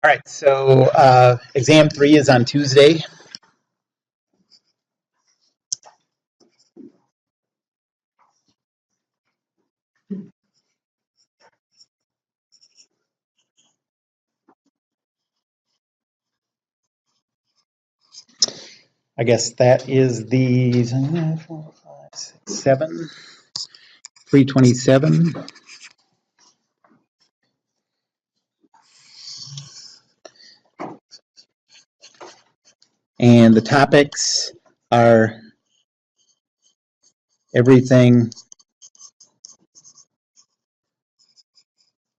All right, so exam 3 is on Tuesday. I guess that is the 4, 5, 6, 7, 327. And the topics are everything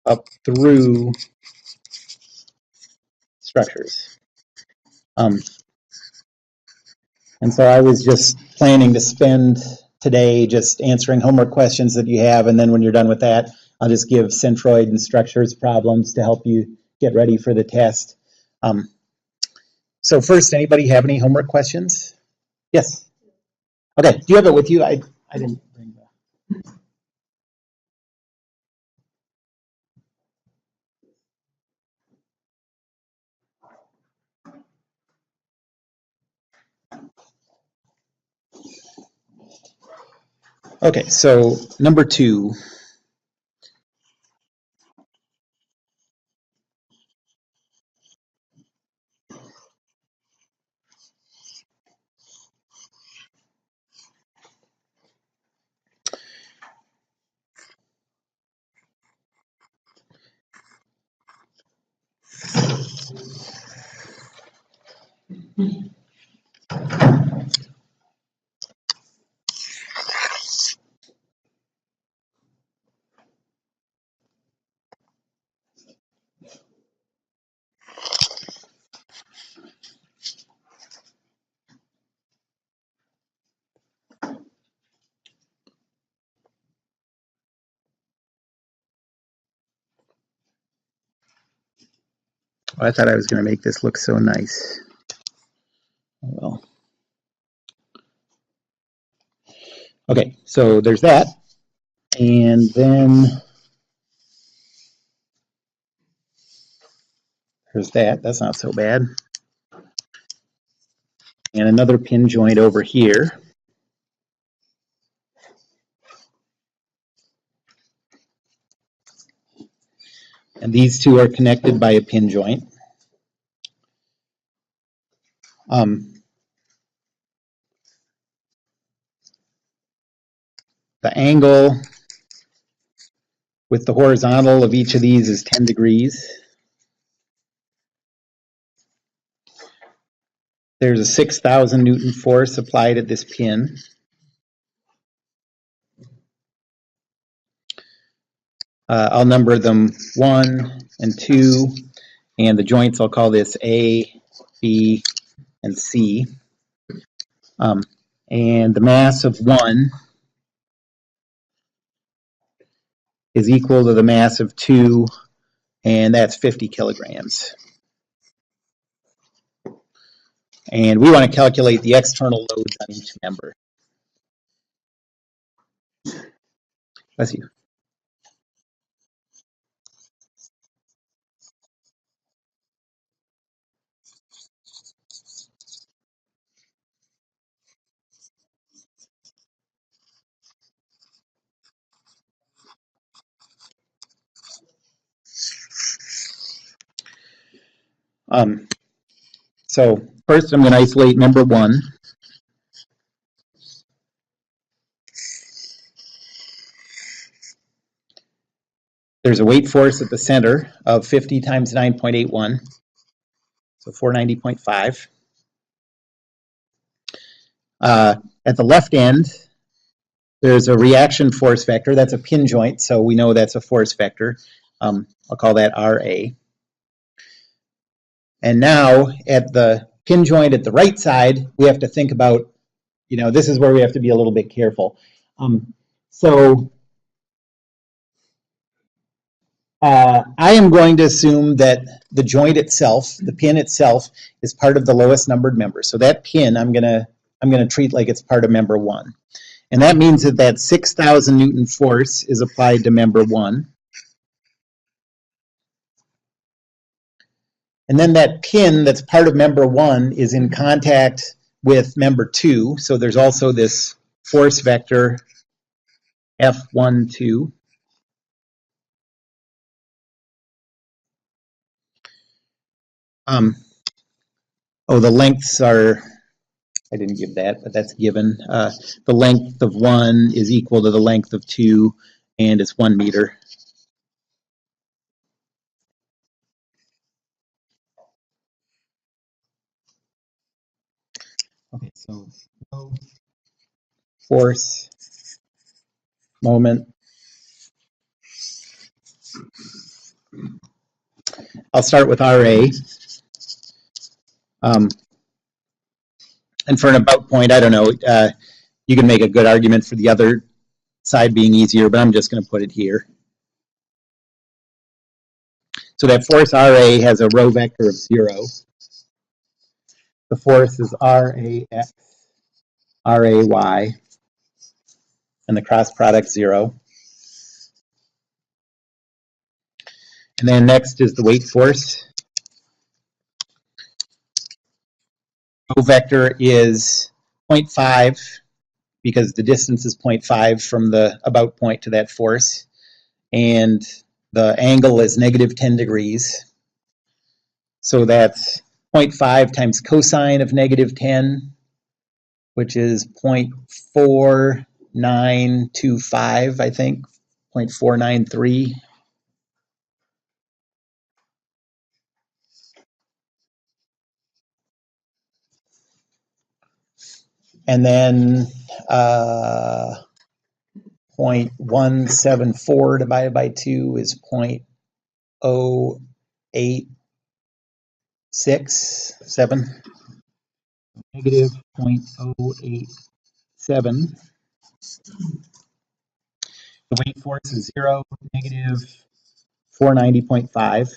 up through structures. And so I was just planning to spend today just answering homework questions that you have, and then when you're done with that, I'll just give centroid and structures problems to help you get ready for the test. So first, anybody have any homework questions? Yes. Okay, do you have it with you? I didn't bring that. Okay, so number 2. I thought I was going to make this look so nice. Oh, well. Okay, so there's that. And then there's that. That's not so bad. And another pin joint over here. And these two are connected by a pin joint. The angle with the horizontal of each of these is 10 degrees. There's a 6,000 Newton force applied at this pin. I'll number them 1 and 2, and the joints I'll call this A, B, and C. And the mass of 1 is equal to the mass of 2, and that's 50 kilograms. And we want to calculate the external loads on each member. Bless you. So first I'm going to isolate member 1. There's a weight force at the center of 50 times 9.81, so 490.5. At the left end, there's a reaction force vector. That's a pin joint, so we know that's a force vector. I'll call that RA. And now at the pin joint at the right side, we have to think about, this is where we have to be a little bit careful. I am going to assume that the joint itself, the pin itself, is part of the lowest numbered member. So that pin I'm gonna treat like it's part of member 1. And that means that 6,000 Newton force is applied to member 1. And then that pin that's part of member 1 is in contact with member 2. So there's also this force vector F12. The lengths are, I didn't give that, but that's given. The length of 1 is equal to the length of 2, and it's 1 meter. Okay, so force, moment. I'll start with RA. And for an about point, I don't know, you can make a good argument for the other side being easier, but I'm just going to put it here. So that force RA has a row vector of 0. The force is RAX, RAY, and the cross product 0. And then next is the weight force. Row vector is 0.5 because the distance is 0.5 from the about point to that force. And the angle is negative 10 degrees. So that's 0.5 times cosine of negative 10, which is 0.4925, I think, 0.493. And then 0.174 divided by 2 is 0.0867. Negative 0.087. The weight force is 0, negative 490.5.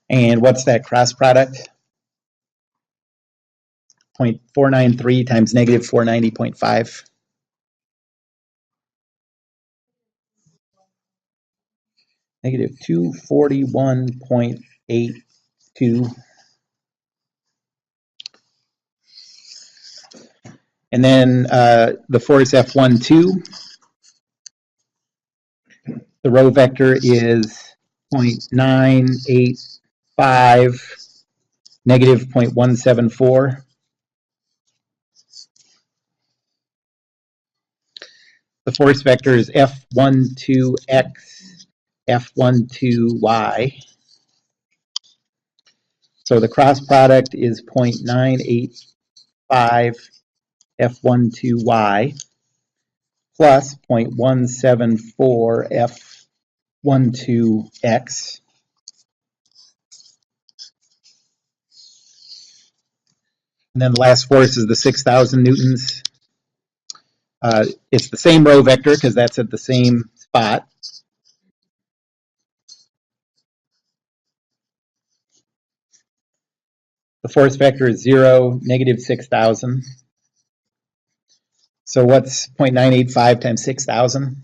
And what's that cross product? 0.493 times negative 490.5. Negative 241.82. And then the force F12, the row vector is 0.985, negative 0.174. The force vector is F12x, F12y. So the cross product is 0.985 F12y plus 0.174 F12x. And then the last force is the 6,000 newtons. It's the same row vector because that's at the same spot. The force vector is 0, negative 6,000. So what's 0.985 times 6,000?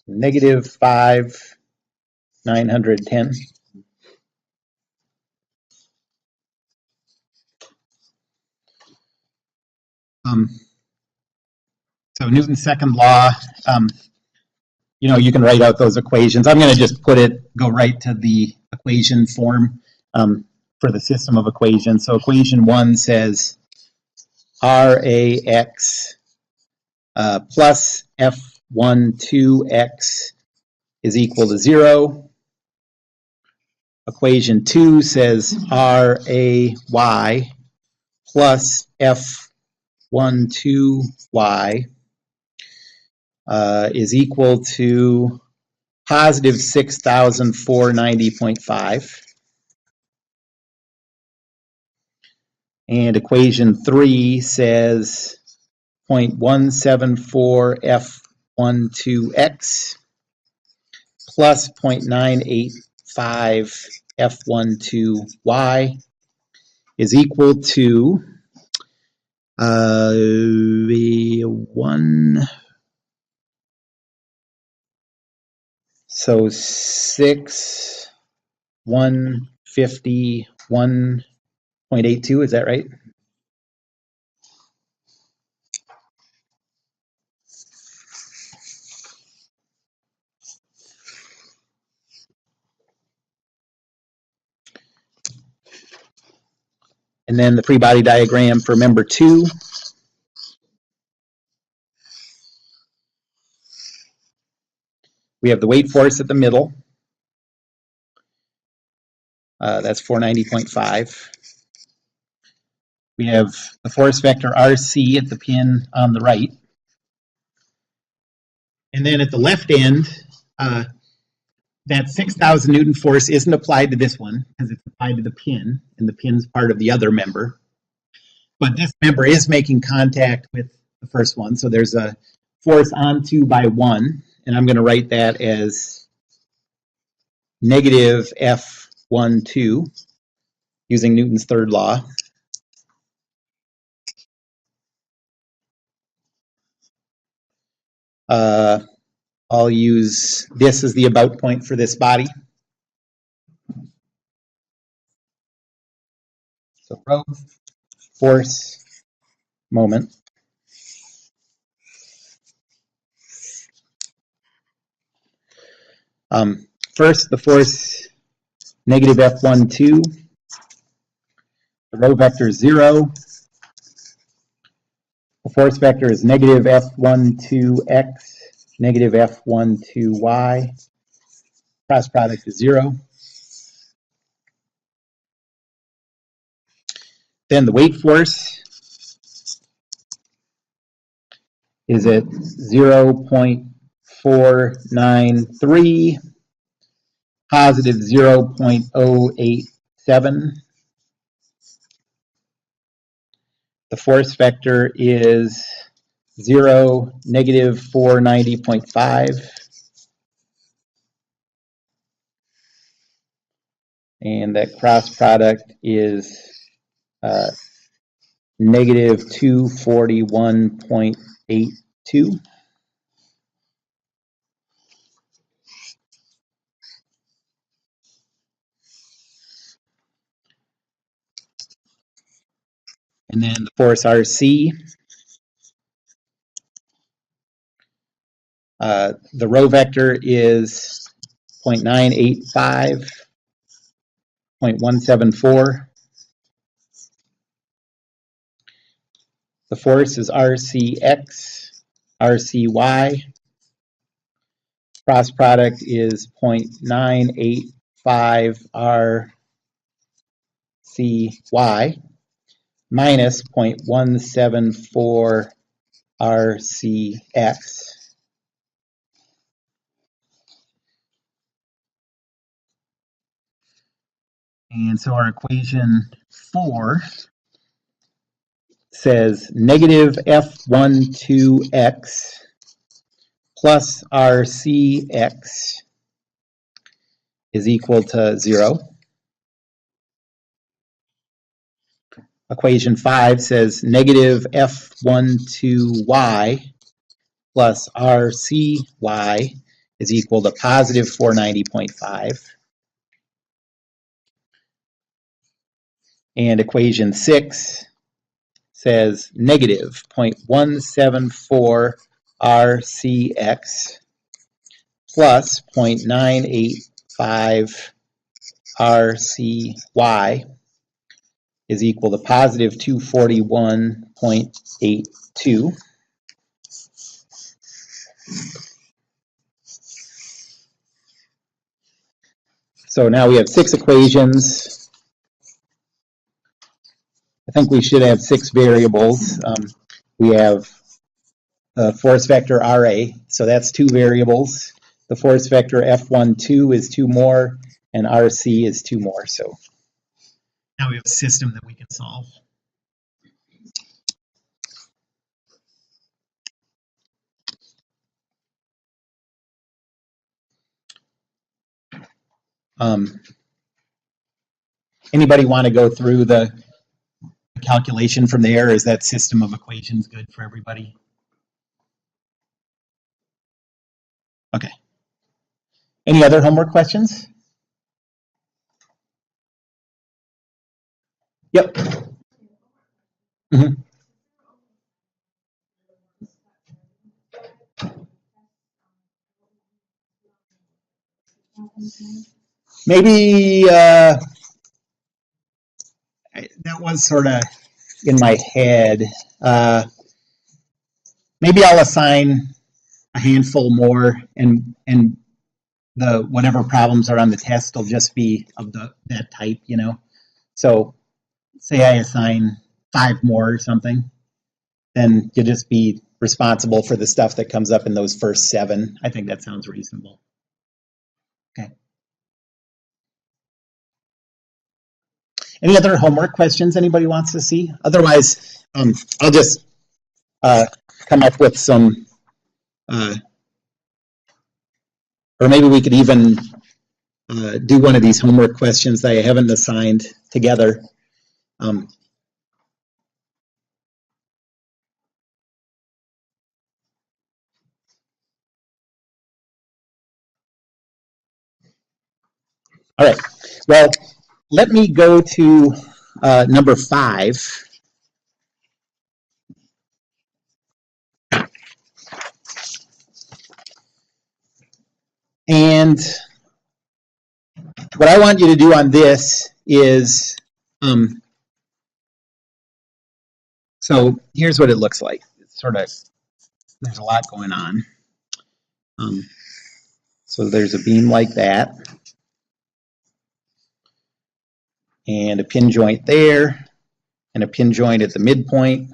Negative 5,910. So Newton's second law, you can write out those equations. I'm going to just go right to the equation form for the system of equations. So equation 1 says RAX plus F12x is equal to 0. Equation 2 says RAY plus F12y is equal to positive 6,490.5. And equation 3 says 0.174 F12x plus 0.985 F12y is equal to 1 So 6, 151.82, is that right? And then the free body diagram for member 2. We have the weight force at the middle. That's 490.5. We have the force vector RC at the pin on the right. And then at the left end, that 6,000 Newton force isn't applied to this one because it's applied to the pin, and the pin's part of the other member. But this member is making contact with the first one, so there's a force on 2 by 1, and I'm going to write that as negative F12 using Newton's third law. I'll use this as the about point for this body. So rho, force, moment. First, the force negative F12. The rho vector is 0. The force vector is negative F12x, negative F12y. Cross product is 0. Then the weight force is at 0.493, positive 0.087. The force vector is 0, negative 490.5. And that cross product is negative 241.82. And then the force RC, the rho vector is 0.985, 0.174. The force is RCX, RCY. Cross product is 0.985 RCY minus 0.174 RCX. And so our equation 4 says negative F12x plus RCX is equal to 0. Equation 5 says negative F12y plus RCY is equal to positive 490.5. And equation 6 says negative 0.174 RCX plus 0.985 RCY is equal to positive 241.82. So now we have 6 equations. I think we should have 6 variables. We have the force vector RA, so that's 2 variables. The force vector F12 is 2 more, and RC is 2 more. So now we have a system that we can solve. Anybody want to go through the calculation from there? Is that system of equations good for everybody? Okay. Any other homework questions? Yep. Mm-hmm. Maybe that was sort of in my head. Maybe I'll assign a handful more, and the whatever problems are on the test will just be of that type, you know. So say I assign 5 more or something, then you'll just be responsible for the stuff that comes up in those first 7. I think that sounds reasonable. Okay. Any other homework questions anybody wants to see? Otherwise, I'll just come up with some, or maybe we could even do one of these homework questions that I haven't assigned together. All right, well, let me go to number 5. And what I want you to do on this is, so here's what it looks like. It's sort of, there's a lot going on. So there's a beam like that, and a pin joint there, and a pin joint at the midpoint.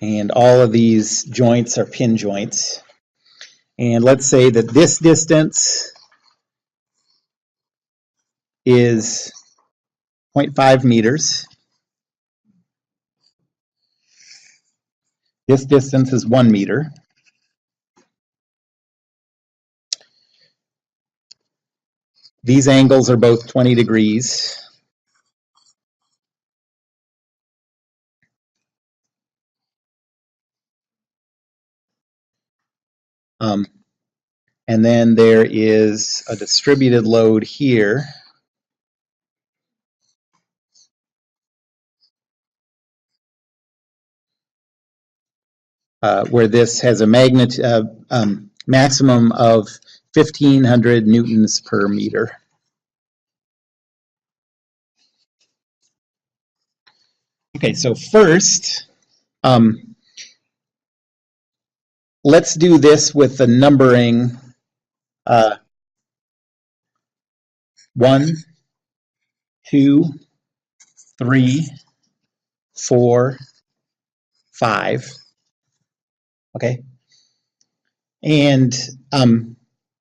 And all of these joints are pin joints. And let's say that this distance is 0.5 meters. This distance is 1 meter. These angles are both 20 degrees. And then there is a distributed load here. Where this has a maximum of 1,500 newtons per meter. Okay, so first, let's do this with the numbering 1, 2, 3, 4, 5. Okay, and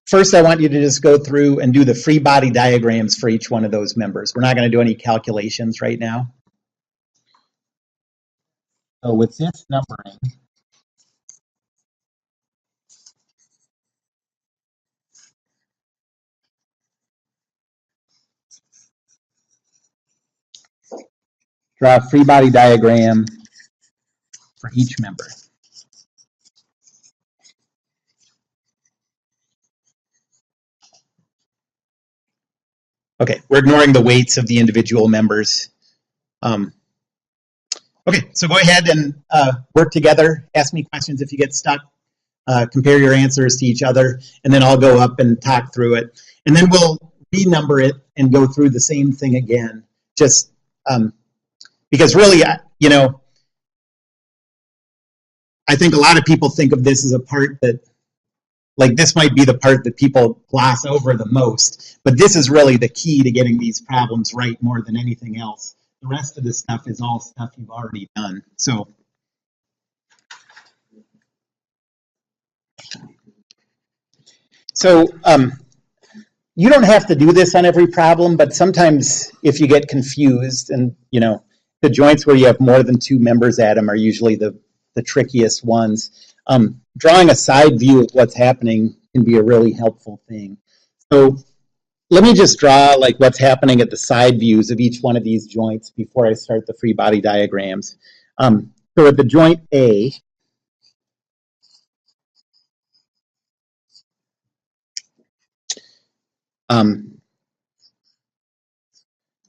first I want you to just go through and do the free body diagrams for each one of those members. We're not going to do any calculations right now. So with this numbering, draw a free body diagram for each member. Okay, we're ignoring the weights of the individual members. Okay, so go ahead and work together. Ask me questions if you get stuck. Compare your answers to each other, and then I'll go up and talk through it. And then we'll renumber it and go through the same thing again. Just because really, you know, I think a lot of people think of this as a part that, like, this might be the part that people gloss over the most, but this is really the key to getting these problems right more than anything else. The rest of the stuff is all stuff you've already done. So you don't have to do this on every problem, but sometimes if you get confused, and you know, the joints where you have more than 2 members at them are usually the trickiest ones. Drawing a side view of what's happening can be a really helpful thing. So let me just draw like what's happening at the side views of each one of these joints before I start the free body diagrams. So at the joint A,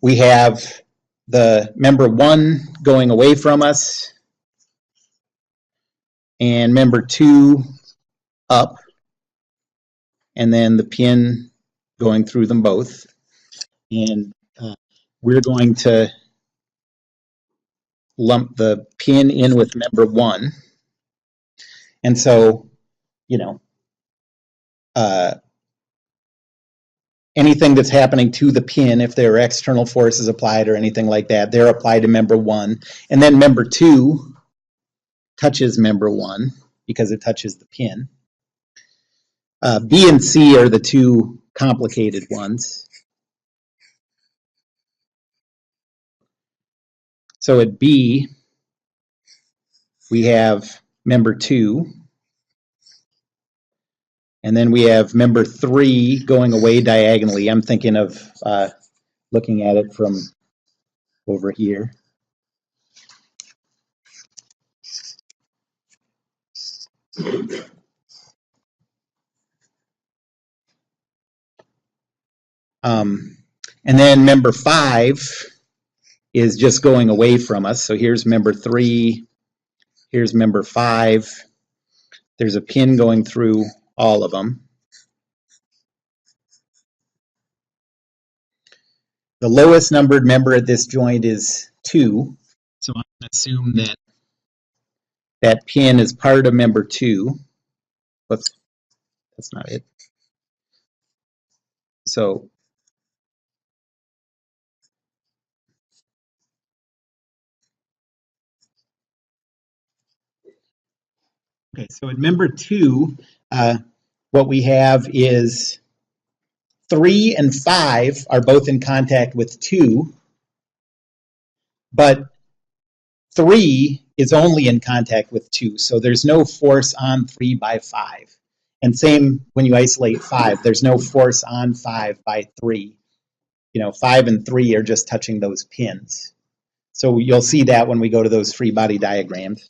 we have the member 1 going away from us and member 2 up, and then the pin going through them both. And we're going to lump the pin in with member 1. And so, you know, anything that's happening to the pin, if there are external forces applied or anything like that, they're applied to member 1. And then member 2 touches member 1 because it touches the pin. B and C are the two complicated ones. So at B, we have member 2, and then we have member 3 going away diagonally. I'm thinking of looking at it from over here. And then member 5 is just going away from us. So here's member 3, here's member 5. There's a pin going through all of them. The lowest numbered member at this joint is 2. So I'm going to assume that that pin is part of member 2. Whoops, that's not it. So okay, so at member 2, what we have is 3 and 5 are both in contact with 2, but 3 is only in contact with 2, so there's no force on 3 by 5. And same when you isolate 5, there's no force on 5 by 3. You know, 5 and 3 are just touching those pins. So you'll see that when we go to those free body diagrams.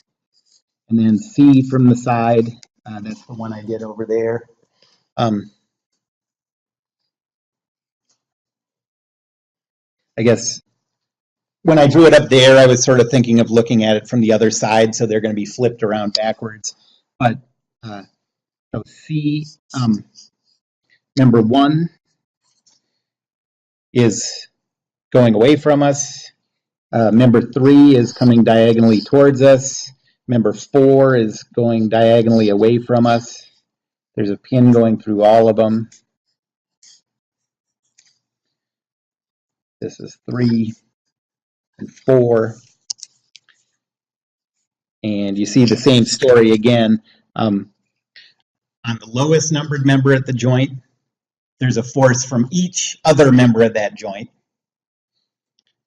And then C from the side, that's the one I did over there. I guess when I drew it up there, I was sort of thinking of looking at it from the other side, so they're going to be flipped around backwards. But so C, member 1 is going away from us. Member 3 is coming diagonally towards us. Member 4 is going diagonally away from us. There's a pin going through all of them. This is 3 and 4. And you see the same story again. On the lowest numbered member at the joint, there's a force from each other member of that joint.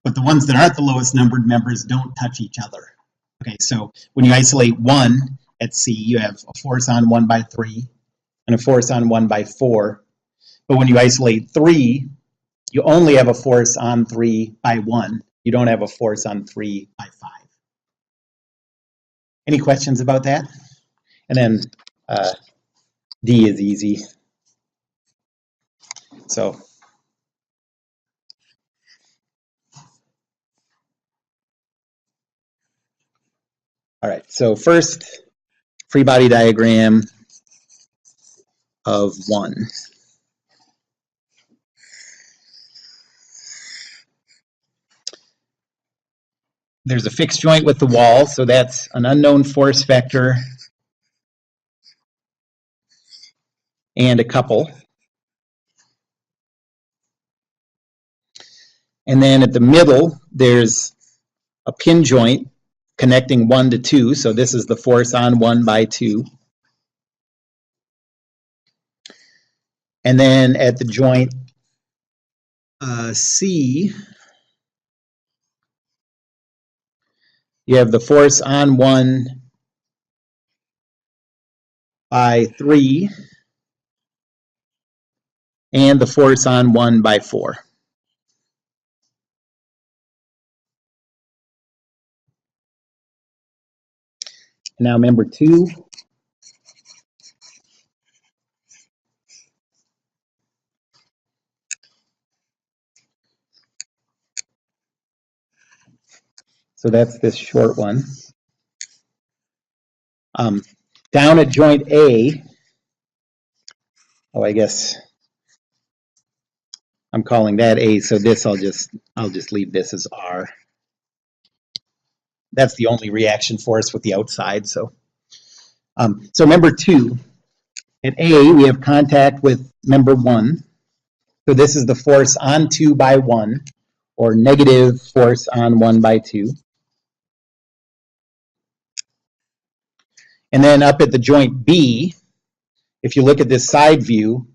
But the ones that aren't the lowest numbered members don't touch each other. Okay, so when you isolate 1 at C, you have a force on 1 by 3 and a force on 1 by 4. But when you isolate 3, you only have a force on 3 by 1. You don't have a force on 3 by 5. Any questions about that? And then D is easy. So all right, so first free body diagram of 1. There's a fixed joint with the wall, so that's an unknown force vector and a couple. And then at the middle, there's a pin joint connecting 1 to 2, so this is the force on 1 by 2. And then at the joint C, you have the force on 1 by 3 and the force on 1 by 4. Now member 2. So that's this short one. Down at joint A, I guess I'm calling that A, so this I'll just leave this as R. That's the only reaction force with the outside. So member 2, at A we have contact with member 1. So this is the force on 2 by 1, or negative force on 1 by 2. And then up at the joint B, if you look at this side view,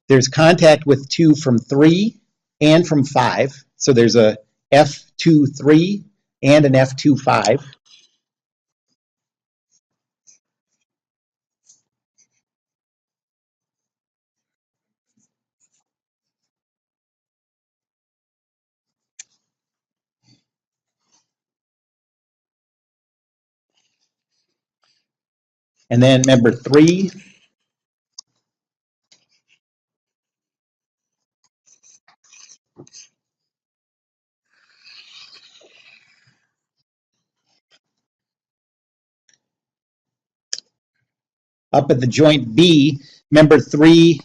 there's contact with 2 from 3 and from 5. So there's a F2-3 and an F2-5. And then member 3, up at the joint B, member 3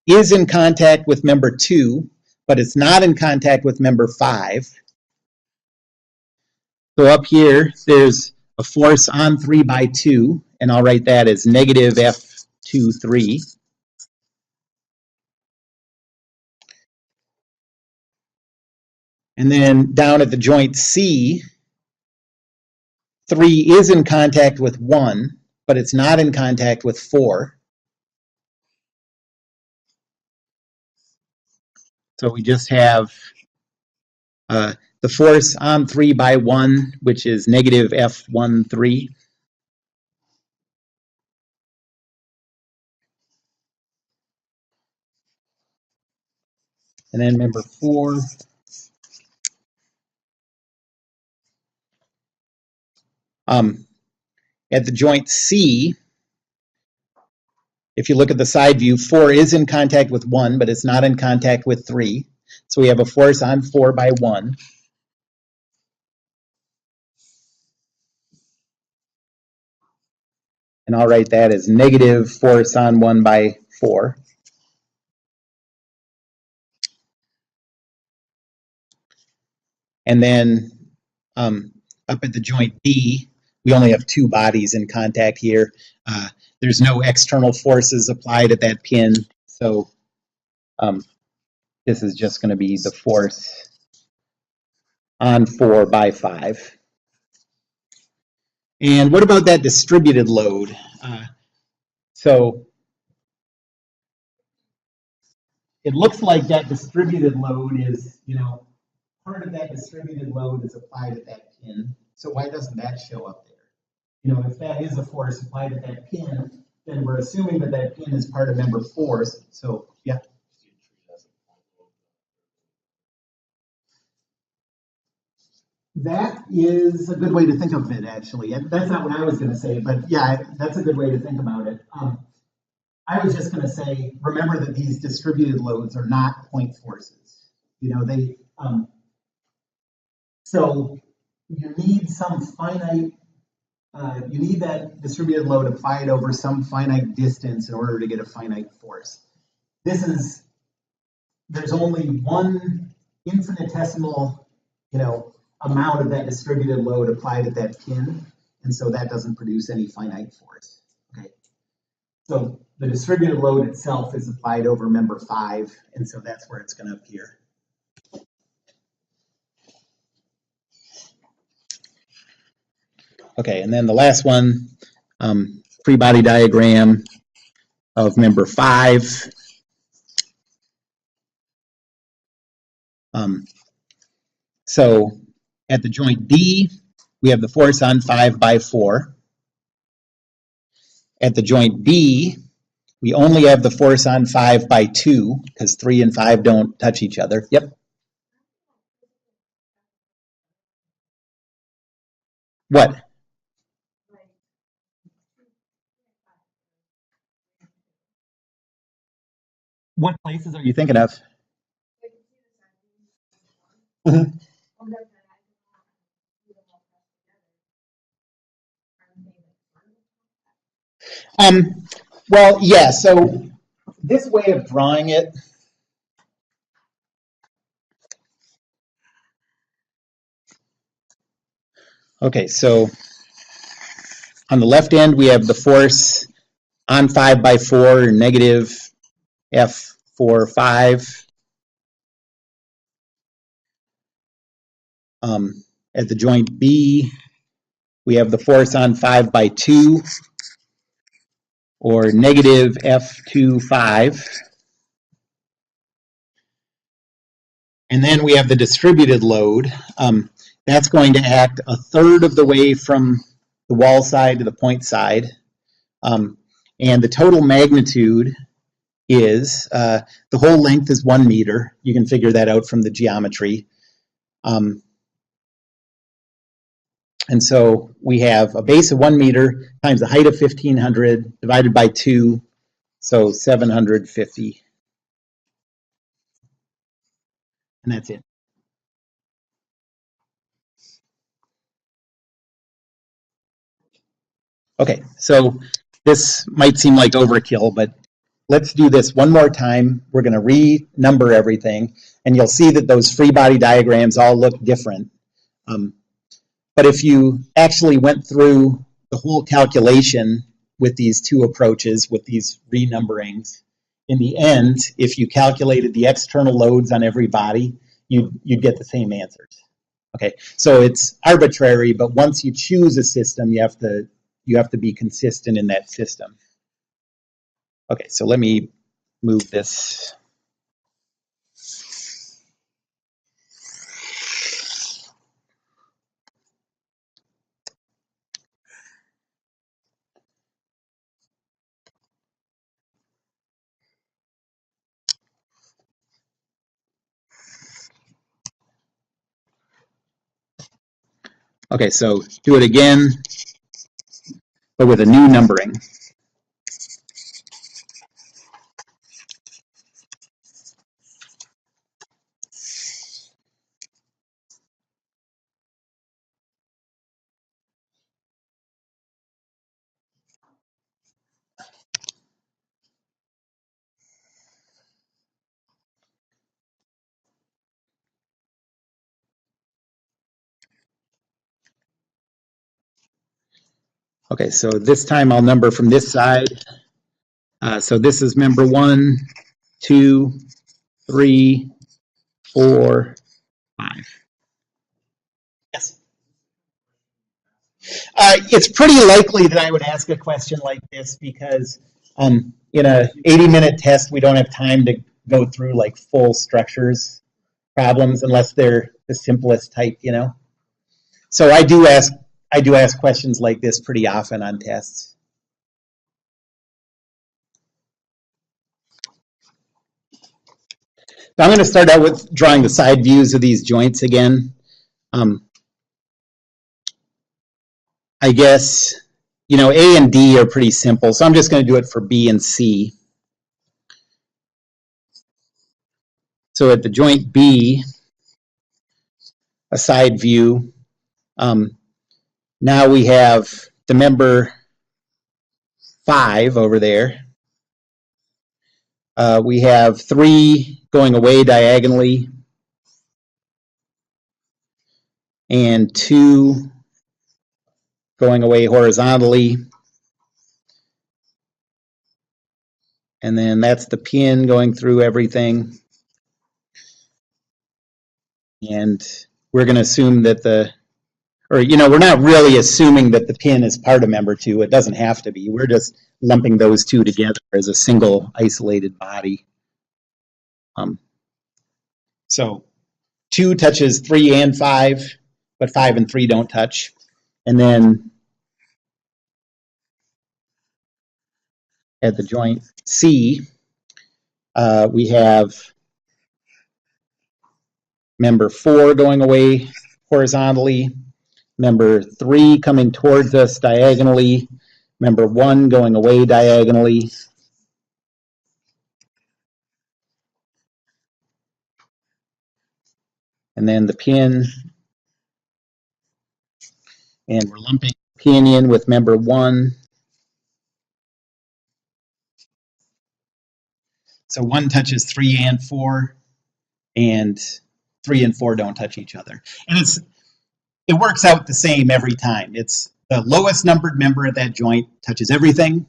is in contact with member 2, but it's not in contact with member 5. So up here, there's a force on 3 by 2, and I'll write that as negative F2-3. And then down at the joint C, 3 is in contact with 1, but it's not in contact with 4. So we just have the force on 3 by 1, which is negative F13. And then member 4, at the joint C, if you look at the side view, 4 is in contact with 1, but it's not in contact with 3. So we have a force on 4 by 1. And I'll write that as negative force on 1 by 4. And then up at the joint D, we only have 2 bodies in contact here. There's no external forces applied at that pin, so this is just going to be the force on 4 by 5. And what about that distributed load? So it looks like that distributed load is, part of that distributed load is applied at that pin. So why doesn't that show up there? If that is a force applied at that pin, then we're assuming that that pin is part of member 4. So, yeah. That is a good way to think of it, actually. That's not what I was going to say, but yeah, that's a good way to think about it. I was just going to say, remember that these distributed loads are not point forces. So you need some finite, you need that distributed load applied over some finite distance in order to get a finite force. There's only one infinitesimal, amount of that distributed load applied at that pin, and so that doesn't produce any finite force. Okay, so the distributed load itself is applied over member 5, and so that's where it's going to appear. Okay, and then the last one, free body diagram of member 5. So at the joint D, we have the force on 5 by 4. At the joint B, we only have the force on 5 by 2 because 3 and 5 don't touch each other. Yep. What? What places are you thinking of? Mhm. Well, yeah, so this way of drawing it, okay, so on the left end, we have the force on 5 by 4, negative F4, 5. At the joint B, we have the force on 5 by 2, or negative F2, 5. And then we have the distributed load. That's going to act a third of the way from the wall side to the point side. And the total magnitude is, the whole length is 1 meter. You can figure that out from the geometry. And so we have a base of 1 meter times the height of 1,500 divided by 2, so 750. And that's it. Okay, so this might seem like overkill, but let's do this one more time. We're going to renumber everything, and you'll see that those free body diagrams all look different. But if you actually went through the whole calculation with these two approaches, with these renumberings, in the end, if you calculated the external loads on every body, you'd get the same answers. Okay, so it's arbitrary, but once you choose a system, you have to be consistent in that system. Okay, so let me move this. Okay, so do it again, but with a new numbering. Okay, so this time I'll number from this side. So this is member 1, 2, 3, 4, 5. Yes. It's pretty likely that I would ask a question like this because in a 80-minute test, we don't have time to go through like full structures problems unless they're the simplest type, you know. So I do ask questions like this pretty often on tests. So I'm going to start out with drawing the side views of these joints again. I guess, you know, A and D are pretty simple, so I'm just going to do it for B and C. So at the joint B, a side view, now we have the member 5 over there. We have 3 going away diagonally and 2 going away horizontally. And then that's the pin going through everything. And we're going to assume that we're not really assuming that the pin is part of member 2. It doesn't have to be. We're just lumping those two together as a single isolated body. So 2 touches 3 and 5, but 5 and 3 don't touch. And then at the joint C, we have member 4 going away horizontally, member 3 coming towards us diagonally, member 1 going away diagonally, and then the pin, and we're lumping pin in with member 1. So 1 touches 3 and 4, and 3 and 4 don't touch each other. And it works out the same every time. It's the lowest numbered member at that joint touches everything.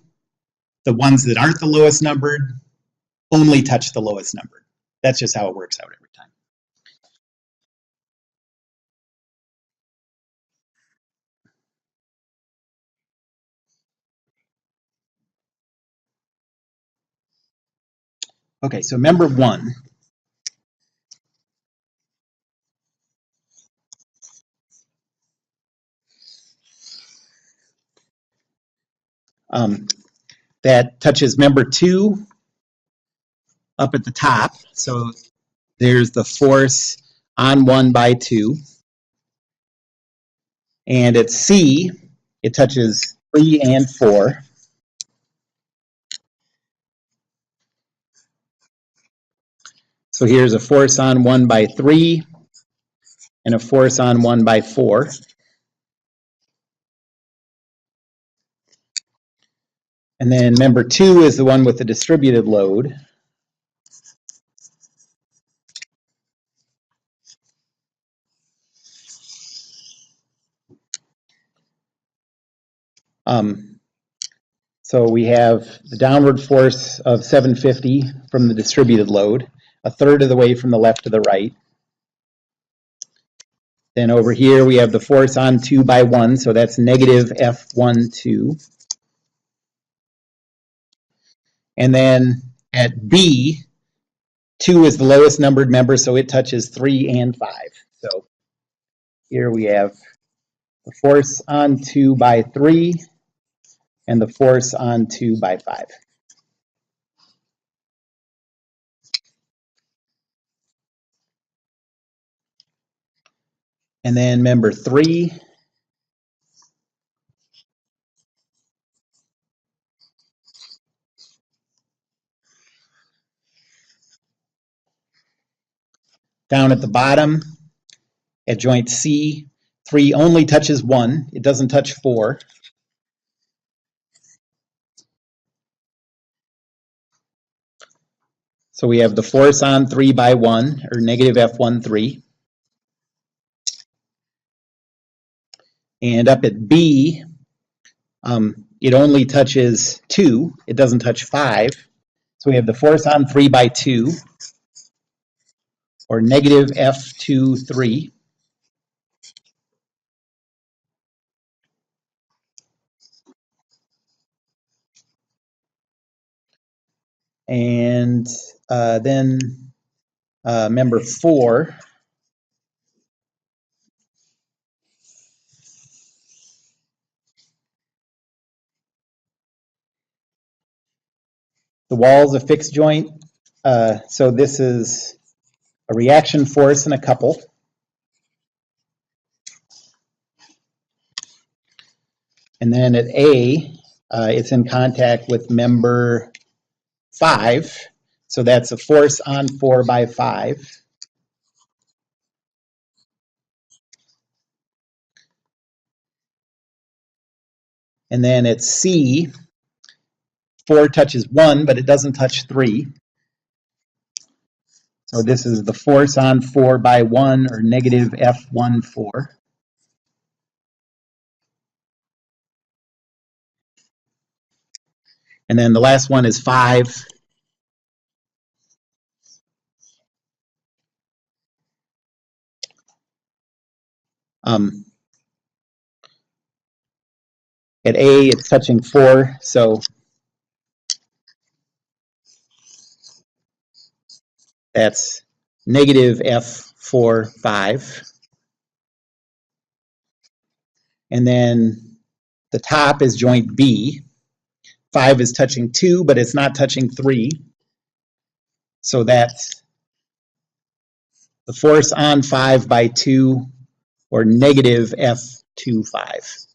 The ones that aren't the lowest numbered only touch the lowest numbered. That's just how it works out every time. Okay, so member 1. That touches member 2 up at the top. So there's the force on 1 by 2. And at C, it touches 3 and 4. So here's a force on 1 by 3 and a force on 1 by 4. And then member 2 is the one with the distributed load. So we have the downward force of 750 from the distributed load, a third of the way from the left to the right. Then over here we have the force on 2 by 1, so that's negative F12. And then at B, 2 is the lowest numbered member, so it touches 3 and 5. So here we have the force on 2 by 3 and the force on 2 by 5. And then member 3, down at the bottom at joint C, 3 only touches 1, it doesn't touch 4. So we have the force on 3 by 1, or negative F13. And up at B, it only touches 2, it doesn't touch 5. So we have the force on 3 by 2, or negative F23. And then member 4, the wall's a fixed joint. So this is a reaction force and a couple. And then at A, it's in contact with member 5. So that's a force on 4 by 5. And then at C, 4 touches 1, but it doesn't touch 3. So this is the force on 4 by 1, or negative F14. And then the last one is 5. At A, it's touching 4, so that's negative F45. And then the top is joint B. 5 is touching 2, but it's not touching 3. So that's the force on 5 by 2, or negative F25.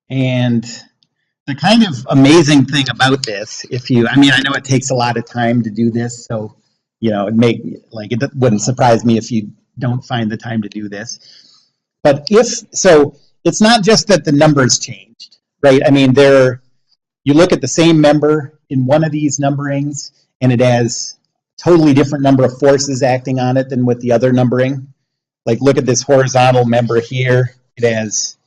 And the kind of amazing thing about this, I know it takes a lot of time to do this, so, it wouldn't surprise me if you don't find the time to do this. But it's not just that the numbers changed, right? You look at the same member in one of these numberings, and it has a totally different number of forces acting on it than with the other numbering. Like, look at this horizontal member here. It has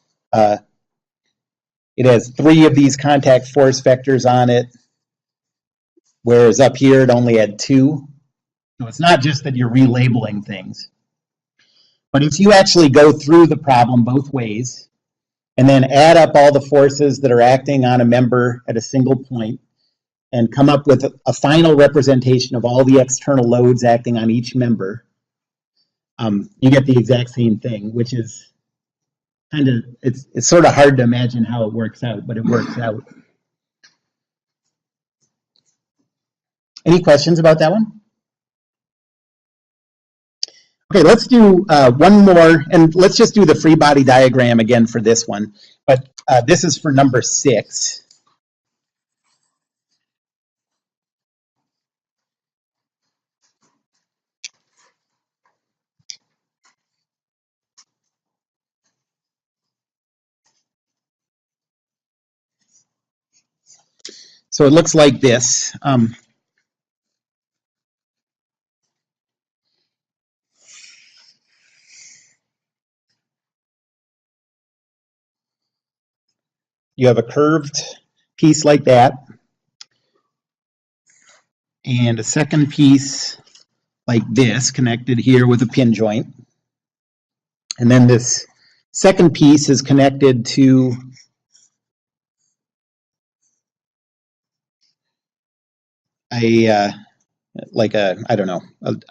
3 of these contact force vectors on it, whereas up here it only had 2. So it's not just that you're relabeling things. But if you actually go through the problem both ways, and then add up all the forces that are acting on a member at a single point, and come up with a final representation of all the external loads acting on each member, you get the exact same thing, which is it's sort of hard to imagine how it works out, but it works out. Any questions about that one? Okay, let's do one more, and let's just do the free body diagram again for this one. But this is for number 6. So it looks like this. You have a curved piece like that, and a second piece like this, connected here with a pin joint. And then this second piece is connected to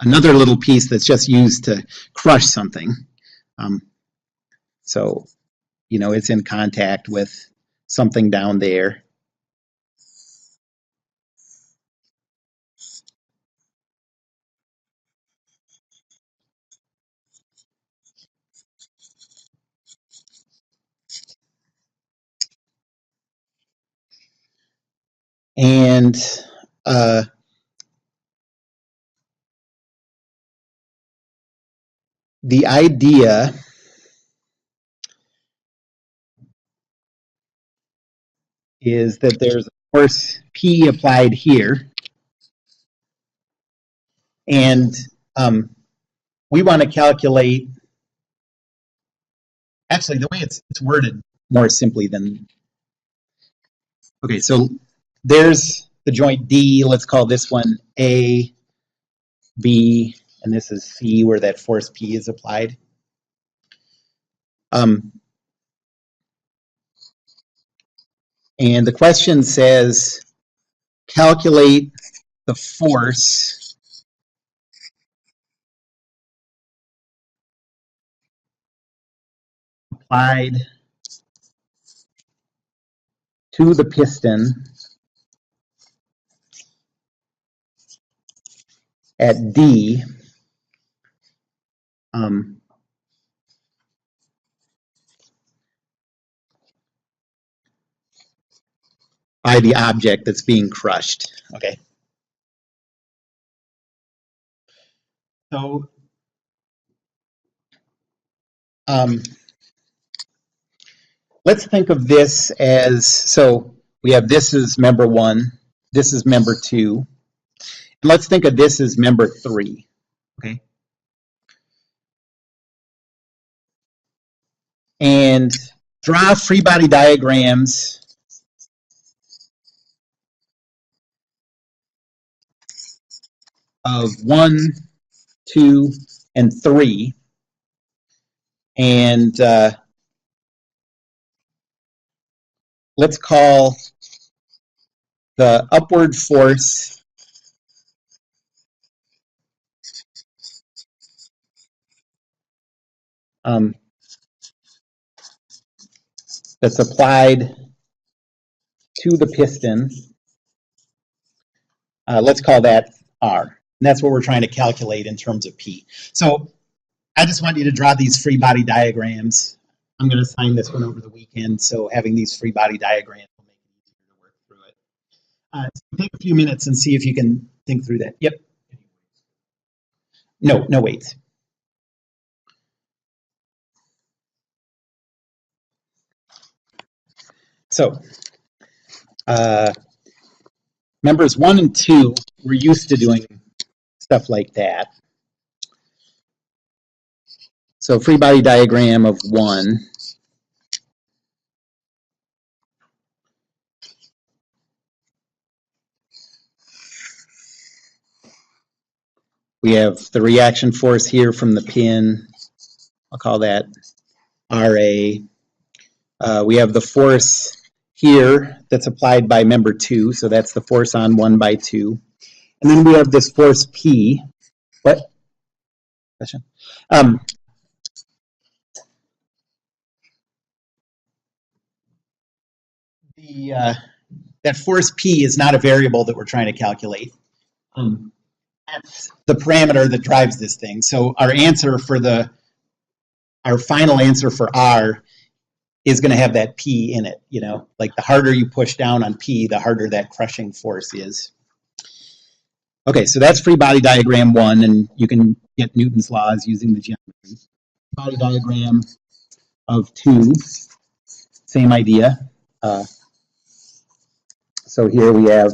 another little piece that's just used to crush something. So, it's in contact with something down there. And the idea is that there's a force P applied here, and we want to calculate, actually the way it's worded more simply than, okay, so there's the joint D, let's call this one A, B, and this is C, where that force P is applied. And the question says, calculate the force applied to the piston at D by the object that's being crushed. Okay. So let's think of this as, so we have this is member 1, this is member 2. And let's think of this as member 3. Okay. And draw free body diagrams of 1, 2, and 3. And let's call the upward force that's applied to the piston. Let's call that R. And that's what we're trying to calculate in terms of P. So I just want you to draw these free body diagrams. I'm going to sign this one over the weekend, so having these free body diagrams will make it easier to work through it. So take a few minutes and see if you can think through that. Yep. No weights. So members 1 and 2, we're used to doing stuff like that. So free body diagram of 1. We have the reaction force here from the pin. I'll call that RA. We have the force here that's applied by member 2, so that's the force on 1 by 2. And then we have this force P. What? Question? That force P is not a variable that we're trying to calculate. That's the parameter that drives this thing. So our answer for our final answer for R is going to have that P in it. You know, like the harder you push down on P, the harder that crushing force is. Okay, so that's free body diagram 1, and you can get Newton's laws using the geometry. Body diagram of 2, same idea. So here we have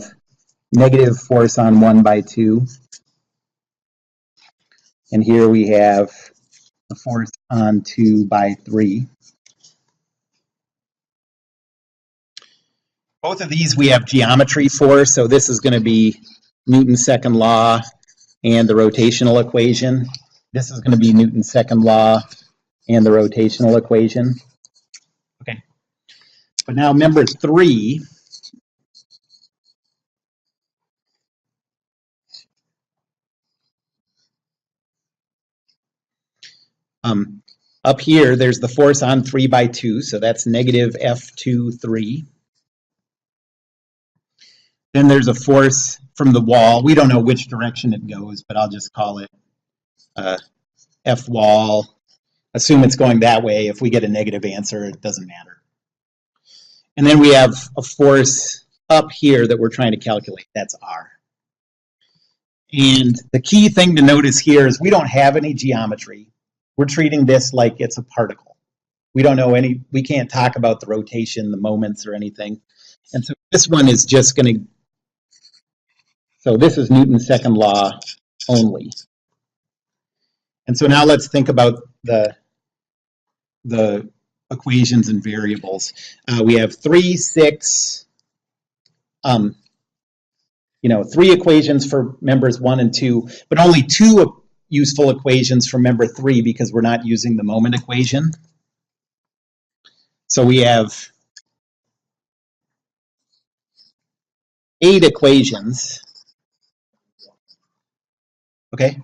negative force on 1 by 2. And here we have the force on 2 by 3. Both of these we have geometry for, so this is going to be Newton's second law and the rotational equation. This is going to be Newton's second law and the rotational equation. Okay. But now member 3, up here, there's the force on 3 by 2, so that's negative F23. Then there's a force from the wall. We don't know which direction it goes, but I'll just call it F wall. Assume it's going that way. If we get a negative answer, it doesn't matter. And then we have a force up here that we're trying to calculate. That's R. And the key thing to notice here is we don't have any geometry. We're treating this like it's a particle. We don't know we can't talk about the rotation, the moments, or anything. And so this one is just going to, so this is Newton's second law only. And so now let's think about the equations and variables. We have 3, 6, 3 equations for members 1 and 2, but only 2 useful equations for member 3 because we're not using the moment equation. So we have 8 equations. Okay,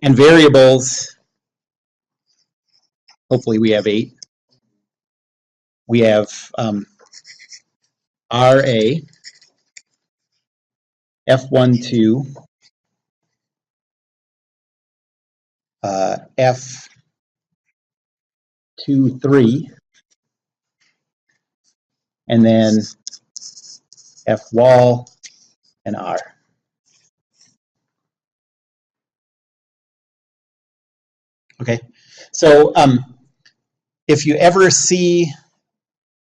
and variables, hopefully we have 8. We have RA, F12, F23, and then F wall and R. Okay, so if you ever see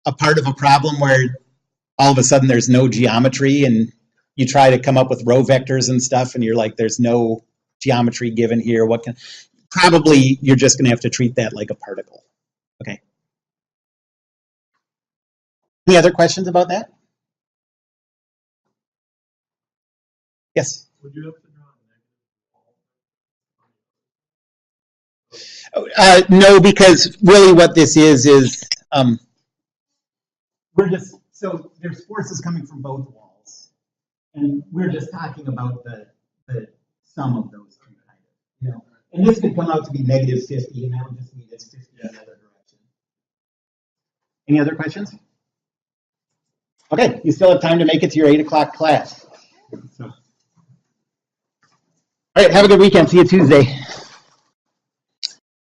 a part of a problem where all of a sudden there's no geometry and you try to come up with row vectors and stuff and you're like, there's no geometry given here, probably you're just going to have to treat that like a particle. Okay. Any other questions about that? Yes? Would you have to draw a negative? No, because really what this is we're just, so there's forces coming from both walls, and we're just talking about the sum of those two, and this could come out to be negative 50, and that would just mean it's 50 Any other questions? Okay, you still have time to make it to your 8 o'clock class. So. All right, have a good weekend. See you Tuesday.